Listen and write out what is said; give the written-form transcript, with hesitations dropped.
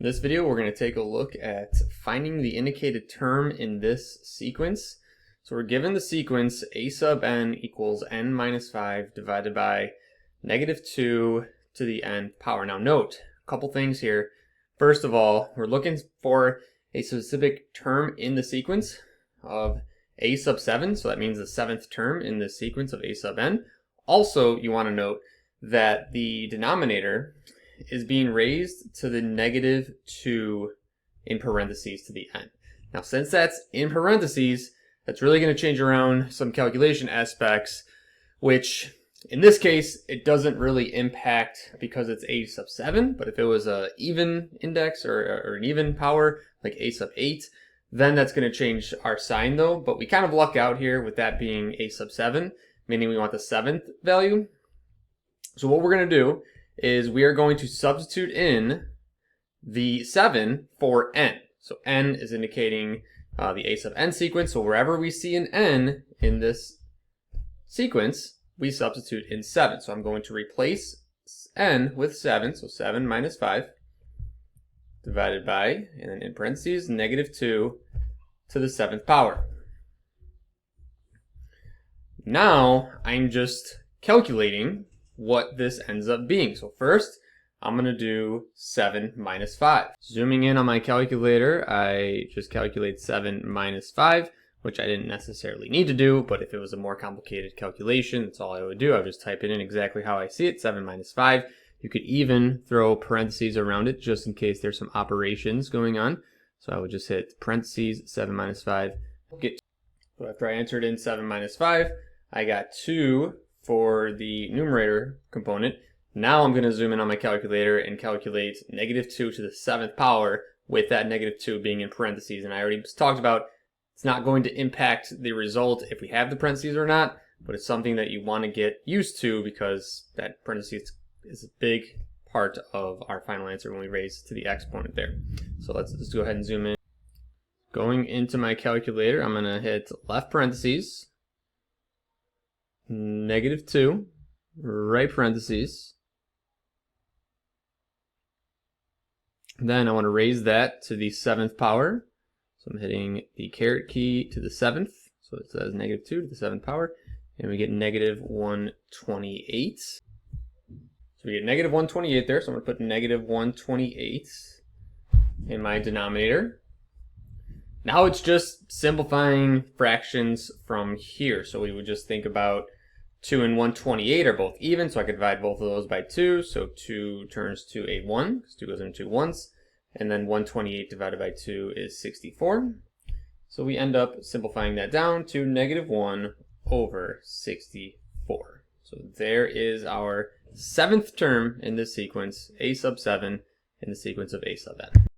In this video, we're going to take a look at finding the indicated term in this sequence. So we're given the sequence a sub n equals n minus 5 divided by negative 2 to the n power. Now note a couple things here. First of all, we're looking for a specific term in the sequence of a sub 7. So that means the seventh term in the sequence of a sub n. Also, you want to note that the denominator is being raised to the negative 2 in parentheses to the n. Now, since that's in parentheses, that's really going to change around some calculation aspects, which in this case, it doesn't really impact because it's a sub 7, but if it was an even index or an even power, like a sub 8, then that's going to change our sign though, but we kind of luck out here with that being a sub 7, meaning we want the seventh value. So what we're going to do is we are going to substitute in the 7 for n. So n is indicating the a sub n sequence, so wherever we see an n in this sequence, we substitute in 7. So I'm going to replace n with 7, so 7 minus 5 divided by, and then in parentheses, negative 2 to the 7th power. Now I'm just calculating what this ends up being. So first, I'm going to do 7 minus 5. Zooming in on my calculator, I just calculate 7 minus 5, which I didn't necessarily need to do, but if it was a more complicated calculation, that's all I would do. I would just type it in exactly how I see it, 7 minus 5. You could even throw parentheses around it just in case there's some operations going on. So I would just hit parentheses, 7 minus 5. So after I entered in 7 minus 5, I got 2 for the numerator component. Now I'm going to zoom in on my calculator and calculate negative 2 to the 7th power with that negative 2 being in parentheses. And I already talked about it's not going to impact the result if we have the parentheses or not, but it's something that you want to get used to because that parentheses is a big part of our final answer when we raise to the exponent there. So let's go ahead and zoom in. Going into my calculator, I'm going to hit left parentheses, negative 2, right parentheses. Then I want to raise that to the 7th power. So I'm hitting the caret key to the 7th. So it says negative 2 to the 7th power. And we get negative 128. So we get negative 128 there. So I'm going to put negative 128 in my denominator. Now it's just simplifying fractions from here. So we would just think about 2 and 128 are both even, so I could divide both of those by 2. So 2 turns to a 1, because 2 goes into 2 once. And then 128 divided by 2 is 64. So we end up simplifying that down to negative 1 over 64. So there is our 7th term in this sequence, a sub 7, in the sequence of a sub n.